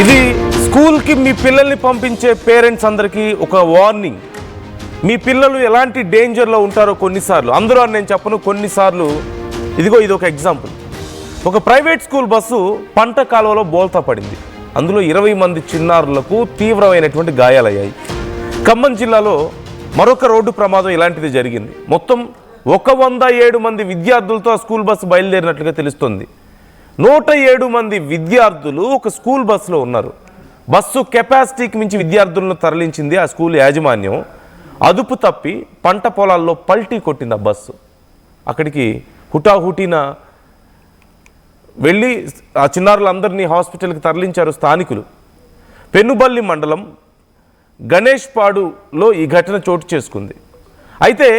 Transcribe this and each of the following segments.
ఇది స్కూల్కి మీ పిల్లల్ని పంపించే పేరెంట్స్ అందరికీ ఒక వార్నింగ్. మీ పిల్లలు ఎలాంటి డేంజర్లో ఉంటారో కొన్నిసార్లు, అందరూ అని నేను చెప్పను, కొన్నిసార్లు ఇదిగో ఇది ఒక ఎగ్జాంపుల్. ఒక ప్రైవేట్ స్కూల్ బస్సు పంట కాలువలో బోల్తా పడింది. అందులో 20 మంది చిన్నారులకు తీవ్రమైనటువంటి గాయాలయ్యాయి. ఖమ్మం జిల్లాలో మరొక రోడ్డు ప్రమాదం ఇలాంటిది జరిగింది. మొత్తం 107 మంది విద్యార్థులతో ఆ స్కూల్ బస్సు బయలుదేరినట్లుగా తెలుస్తుంది. 107 మంది విద్యార్థులు ఒక స్కూల్ బస్సులో ఉన్నారు. బస్సు కెపాసిటీకి మించి విద్యార్థులను తరలించింది ఆ స్కూల్ యాజమాన్యం. అదుపు తప్పి పంట పొలాల్లో పల్టీ కొట్టింది ఆ బస్సు. అక్కడికి హుటాహుటిన వెళ్ళి ఆ చిన్నారులందరినీ హాస్పిటల్కి తరలించారు స్థానికులు. పెనుబల్లి మండలం గణేష్పాడులో ఈ ఘటన చోటు చేసుకుంది. అయితే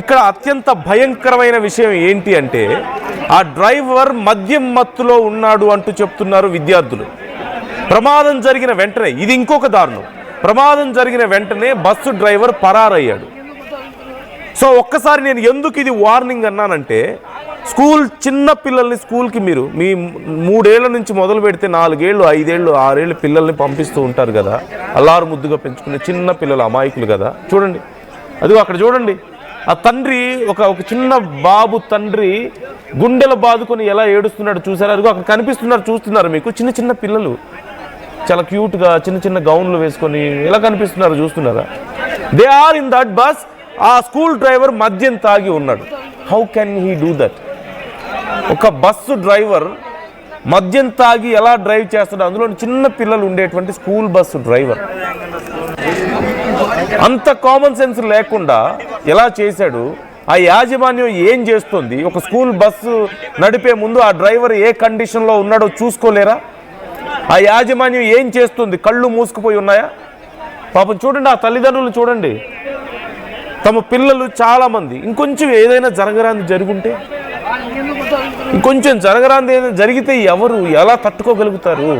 ఇక్కడ అత్యంత భయంకరమైన విషయం ఏంటి అంటే, ఆ డ్రైవర్ మద్యం మత్తులో ఉన్నాడు అంటూ చెప్తున్నారు విద్యార్థులు. ప్రమాదం జరిగిన వెంటనే, ఇది ఇంకొక దారుణం, ప్రమాదం జరిగిన వెంటనే బస్సు డ్రైవర్ పరారయ్యాడు. సో ఒక్కసారి నేను ఎందుకు ఇది వార్నింగ్ అన్నానంటే, స్కూల్ చిన్న పిల్లల్ని స్కూల్కి మీరు మీ 3 ఏళ్ల నుంచి మొదలు పెడితే 4 ఏళ్ళు 5 ఏళ్ళు 6 ఏళ్ళు పిల్లల్ని పంపిస్తూ ఉంటారు కదా, అల్లారు ముద్దుగా పెంచుకునే చిన్న పిల్లలు అమాయకులు కదా. చూడండి, అదిగో అక్కడ చూడండి, ఆ తండ్రి ఒక చిన్న బాబు తండ్రి గుండెలు బాదుకొని ఎలా ఏడుస్తున్నాడు చూసారా? అదిగో అక్కడ కనిపిస్తున్నారు, చూస్తున్నారు మీకు, చిన్న చిన్న పిల్లలు చాలా క్యూట్గా చిన్న చిన్న గౌన్లు వేసుకొని ఎలా కనిపిస్తున్నారు చూస్తున్నారా? They are in that bus. ఆ స్కూల్ డ్రైవర్ మద్యం తాగి ఉన్నాడు. How can he do that? ఒక బస్సు డ్రైవర్ మద్యం తాగి ఎలా డ్రైవ్ చేస్తాడు? అందులో చిన్న పిల్లలు ఉండేటువంటి స్కూల్ బస్సు డ్రైవర్ అంత కామన్ సెన్స్ లేకుండా ఎలా చేశాడు? ఆ యాజమాన్యం ఏం చేస్తుంది? ఒక స్కూల్ బస్సు నడిపే ముందు ఆ డ్రైవర్ ఏ కండిషన్లో ఉన్నాడో చూసుకోలేరా? ఆ యాజమాన్యం ఏం చేస్తుంది? కళ్ళు మూసుకుపోయి ఉన్నాయా? పాపం చూడండి, ఆ తల్లిదండ్రులు చూడండి, తమ పిల్లలు చాలామంది ఇంకొంచెం ఏదైనా జరగరాంది జరుగుంటే, ఇంకొంచెం జరగరాంది ఏదైనా జరిగితే ఎవరు ఎలా తట్టుకోగలుగుతారు?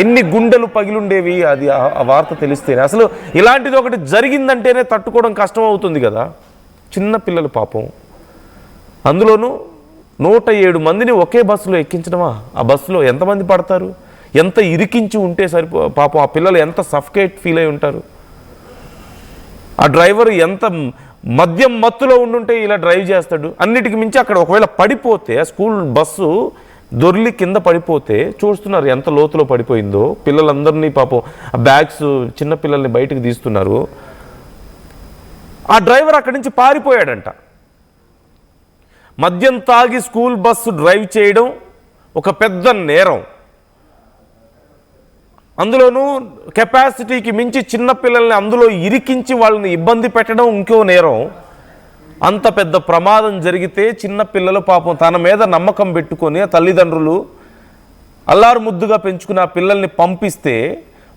ఎన్ని గుండెలు పగిలుండేవి అది ఆ వార్త తెలిస్తేనే. అసలు ఇలాంటిది ఒకటి జరిగిందంటేనే తట్టుకోవడం కష్టం అవుతుంది కదా. చిన్న పిల్లలు పాపం, అందులోనూ 107 మందిని ఒకే బస్సులో ఎక్కించడమా? ఆ బస్సులో ఎంతమంది పడతారు? ఎంత ఇరికించి ఉంటే పాపం ఆ పిల్లలు ఎంత సఫకేట్ ఫీల్ అయి ఉంటారు? ఆ డ్రైవర్ ఎంత మద్యం మత్తులో ఉండుంటే ఇలా డ్రైవ్ చేస్తాడు? అన్నిటికి మించి అక్కడ ఒకవేళ పడిపోతే, ఆ స్కూల్ బస్సు దొర్లి కింద పడిపోతే చూస్తున్నారు ఎంత లోతులో పడిపోయిందో. పిల్లలందరినీ పాపం ఆ బ్యాగ్స్ చిన్న పిల్లల్ని బయటకు తీస్తున్నారు. ఆ డ్రైవర్ అక్కడి నుంచి పారిపోయాడంట. మద్యం తాగి స్కూల్ బస్సు డ్రైవ్ చేయడం ఒక పెద్ద నేరం. అందులోనూ కెపాసిటీకి మించి చిన్నపిల్లల్ని అందులో ఇరికించి వాళ్ళని ఇబ్బంది పెట్టడం ఇంకో నేరం. అంత పెద్ద ప్రమాదం జరిగితే చిన్నపిల్లలు పాపం తన మీద నమ్మకం పెట్టుకొని తల్లిదండ్రులు అల్లారు ముద్దుగా పెంచుకున్న ఆ పిల్లల్ని పంపిస్తే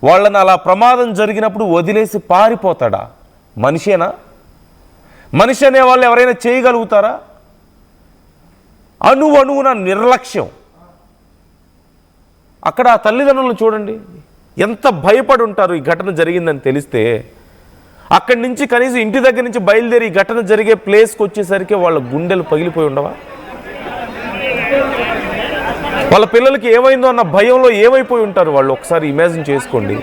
వాళ్ళని అలా ప్రమాదం జరిగినప్పుడు వదిలేసి పారిపోతాడా? మనిషేనా? మనిషి అనే వాళ్ళు ఎవరైనా చేయగలుగుతారా? అణువణువున నిర్లక్ష్యం. అక్కడ ఆ తల్లిదండ్రులు చూడండి ఎంత భయపడి ఉంటారు ఈ ఘటన జరిగిందని తెలిస్తే. అక్కడి నుంచి కనీసం ఇంటి దగ్గర నుంచి బయలుదేరి ఈ ఘటన జరిగే ప్లేస్కి వచ్చేసరికి వాళ్ళ గుండెలు పగిలిపోయి ఉండవా? వాళ్ళ పిల్లలకి ఏమైందో అన్న భయంలో ఏమైపోయి ఉంటారు వాళ్ళు? ఒకసారి ఇమాజిన్ చేసుకోండి.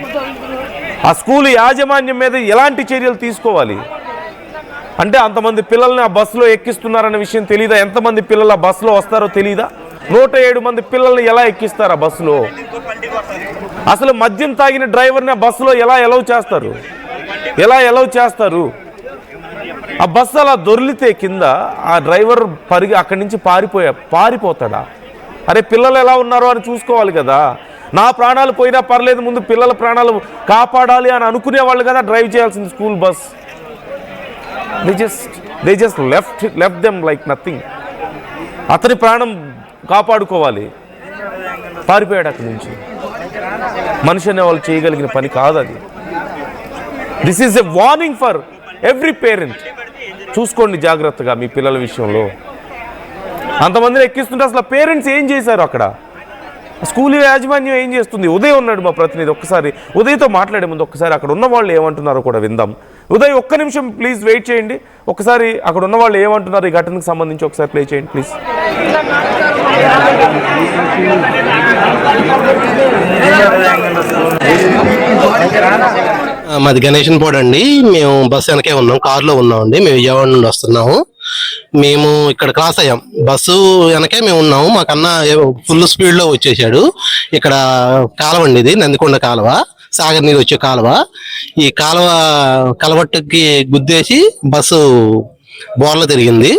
ఆ స్కూల్ యాజమాన్యం మీద ఎలాంటి చర్యలు తీసుకోవాలి? అంటే అంతమంది పిల్లల్ని ఆ బస్సులో ఎక్కిస్తున్నారన్న విషయం తెలీదా? ఎంతమంది పిల్లలు ఆ బస్సులో వస్తారో తెలీదా? 107 మంది పిల్లల్ని ఎలా ఎక్కిస్తారు ఆ బస్సులో? అసలు మద్యం తాగిన డ్రైవర్ని ఆ బస్సులో ఎలా అలౌ చేస్తారు? ఎలా అలౌ చేస్తారు? ఆ బస్సు అలా దొర్లితే కింద ఆ డ్రైవర్ అక్కడి నుంచి పారిపోతాడా? అరే పిల్లలు ఎలా ఉన్నారో అని చూసుకోవాలి కదా. నా ప్రాణాలు పోయినా పర్లేదు, ముందు పిల్లల ప్రాణాలు కాపాడాలి అని అనుకునే వాళ్ళు కదా డ్రైవ్ చేయాల్సింది school bus. they just left them like nothing. అతని ప్రాణం కాపాడుకోవాలి, పారిపోయాడు అక్కడి నుంచి. మనిషి అనే వాళ్ళు చేయగలిగిన పని కాదు అది. This is a warning for every parent. చూసుకోండి జాగ్రత్తగా మీ పిల్లల విషయంలో. అంతమందిని ఎక్కిస్తుంటే అసలు పేరెంట్స్ ఏం చేశారు? అక్కడ స్కూల్ యాజమాన్యం ఏం చేస్తుంది? ఉదయ్ ఉన్నాడు మా ప్రతినిధి, ఒక్కసారి ఉదయ్తో మాట్లాడే ముందు ఒక్కసారి అక్కడ ఉన్న వాళ్ళు ఏమంటున్నారో కూడా విందాం. ఉదయ్ ఒక్క నిమిషం ప్లీజ్ వెయిట్ చేయండి. ఒకసారి అక్కడ ఉన్న వాళ్ళు ఏమంటున్నారు ఈ ఘటనకు సంబంధించి ఒకసారి ప్లే చేయండి ప్లీజ్. మాది గణేశన్పాడు అండి. మేము బస్సు వెనకే ఉన్నాం, కారులో ఉన్నామండి. మేము విజయవాడ నుండి వస్తున్నాము. మేము ఇక్కడ క్రాస్ అయ్యాం, బస్సు వెనకే మేము ఉన్నాము. మాకన్నా ఫుల్ స్పీడ్లో వచ్చేసాడు. ఇక్కడ కాలువ అండి, ఇది నందికొండ కాలువ, సాగర్ నీరు వచ్చే కాలువ. ఈ కాలువ కలవట్టుకి గుద్దేసి బస్సు బోర్ల తిరిగింది.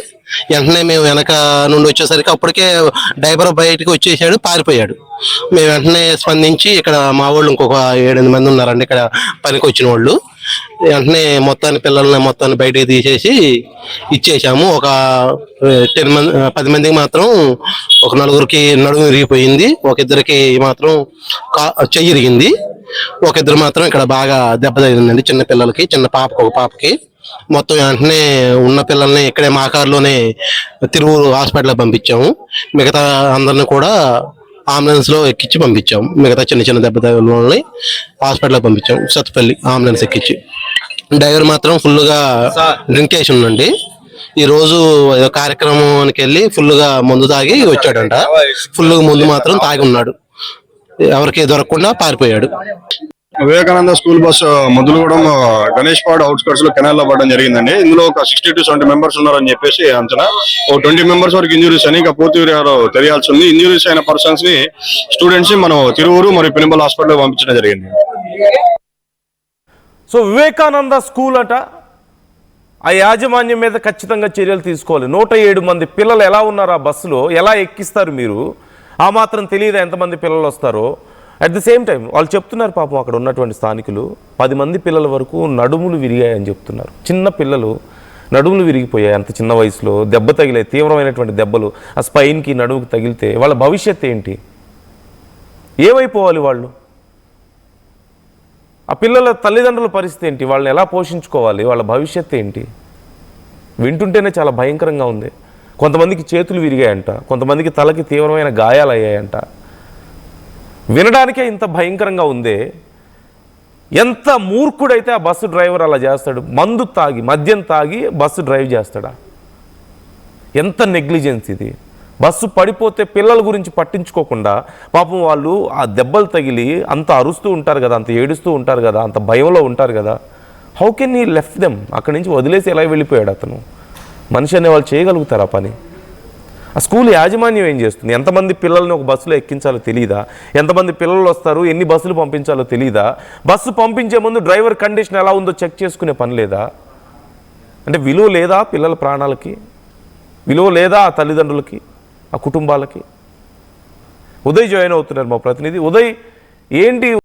వెంటనే మేము వెనక నుండి వచ్చేసరికి అప్పటికే డ్రైవర్ బయటకు వచ్చేసాడు, పారిపోయాడు. మేము వెంటనే స్పందించి ఇక్కడ మా వాళ్ళు ఇంకొక 7-8 మంది ఉన్నారండి ఇక్కడ పనికి వచ్చిన వాళ్ళు. వెంటనే పిల్లల్ని బయటకు తీసేసి ఇచ్చేసాము. ఒక 10 మందికి మాత్రం ఒక 4కి నడుము విరిగిపోయింది, ఒక ఇద్దరికి మాత్రం చెయ్యి ఇరిగింది, ఒక ఇద్దరు మాత్రం ఇక్కడ బాగా దెబ్బ తగిలిందండి. చిన్న పిల్లలకి, చిన్న పాపకి, ఒక పాపకి. మొత్తం వెంటనే ఉన్న పిల్లల్ని ఇక్కడే మా కారులోనే తిరువూరు హాస్పిటల్కి పంపించాము. మిగతా అందరిని కూడా అంబులెన్స్ లో ఎక్కించి పంపించాము. మిగతా చిన్న చిన్న దెబ్బ తగిలిన వాళ్ళని హాస్పిటల్కి పంపించాము, సత్తుపల్లి అంబులెన్స్ ఎక్కించి. డ్రైవర్ మాత్రం ఫుల్గా డ్రింక్ చేసి ఉందండి. ఈ రోజు కార్యక్రమానికి వెళ్ళి ఫుల్గా మందు తాగి వచ్చాడంట. ఫుల్గా మందు మాత్రం తాగి ఉన్నాడు, ఎవరికి దొరకకుండా పారిపోయాడు. Vivekananda school bus మొదలుగూడెం Ganeshpadu outskirts లో కెనాల్ లో పడడం జరిగిందండి. ఇందులో ఒక 60 to 70 మెంబర్స్ ఉన్నారని చెప్పేసి అంచనా. ఓ 20 మెంబర్స్ వరకు ఇంజురీస్ అని, ఇంకా పూర్తి వివరాలు తెలియాల్సి ఉంది. ఇంజురీస్ అయిన పర్సన్స్ ని, స్టూడెంట్స్ ని మనం తిరువూరు మరియు పెనుబల్ హాస్పిటల్ పంపించడం జరిగింది. సో వివేకానంద స్కూల్ అట, ఆ యాజమాన్యం మీద ఖచ్చితంగా చర్యలు తీసుకోవాలి. 107 మంది పిల్లలు ఎలా ఉన్నారు ఆ బస్సులో, ఎలా ఎక్కిస్తారు మీరు? ఆ మాత్రం తెలియదు ఎంతమంది పిల్లలు వస్తారో. అట్ ది సేమ్ టైం వాళ్ళు చెప్తున్నారు, పాపం అక్కడ ఉన్నటువంటి స్థానికులు 10 మంది పిల్లల వరకు నడుములు విరిగాయని చెప్తున్నారు. చిన్న పిల్లలు నడుములు విరిగిపోయాయి అంత చిన్న వయసులో, దెబ్బ తగిలే తీవ్రమైనటువంటి దెబ్బలు ఆ స్పైన్కి, నడుముకి తగిలితే వాళ్ళ భవిష్యత్తు ఏంటి? ఏమైపోవాలి వాళ్ళు? ఆ పిల్లల తల్లిదండ్రుల పరిస్థితి ఏంటి? వాళ్ళని ఎలా పోషించుకోవాలి? వాళ్ళ భవిష్యత్తు ఏంటి? వింటుంటేనే చాలా భయంకరంగా ఉంది. కొంతమందికి చేతులు విరిగాయంట, కొంతమందికి తలకి తీవ్రమైన గాయాలు అయ్యాయంట. వినడానికే ఇంత భయంకరంగా ఉందే. ఎంత మూర్ఖుడైతే ఆ బస్సు డ్రైవర్ అలా చేస్తాడు? మందు తాగి, మద్యం తాగి బస్సు డ్రైవ్ చేస్తాడా? ఎంత నెగ్లిజెన్స్ ఇది! బస్సు పడిపోతే పిల్లల గురించి పట్టించుకోకుండా పాపం వాళ్ళు ఆ దెబ్బలు తగిలి అంత అరుస్తూ ఉంటారు కదా, అంత ఏడుస్తూ ఉంటారు కదా, అంత భయంలో ఉంటారు కదా. How can he left them? అక్కడి నుంచి వదిలేసి ఎలా వెళ్ళిపోయాడు అతను? మనిషి అనే వాళ్ళు చేయగలుగుతారు ఆ పని? ఆ స్కూల్ యాజమాన్యం ఏం చేస్తుంది? ఎంతమంది పిల్లల్ని ఒక బస్సులో ఎక్కించాలో తెలియదా? ఎంతమంది పిల్లలు వస్తారు, ఎన్ని బస్సులు పంపించాలో తెలియదా? బస్సు పంపించే ముందు డ్రైవర్ కండిషన్ ఎలా ఉందో చెక్ చేసుకునే పని లేదా? అంటే విలువ లేదా పిల్లల ప్రాణాలకి? విలువ లేదా ఆ తల్లిదండ్రులకి, ఆ కుటుంబాలకి? ఉదయ్ జాయిన్ అవుతున్నారు మా ప్రతినిధి. ఉదయ్, ఏంటి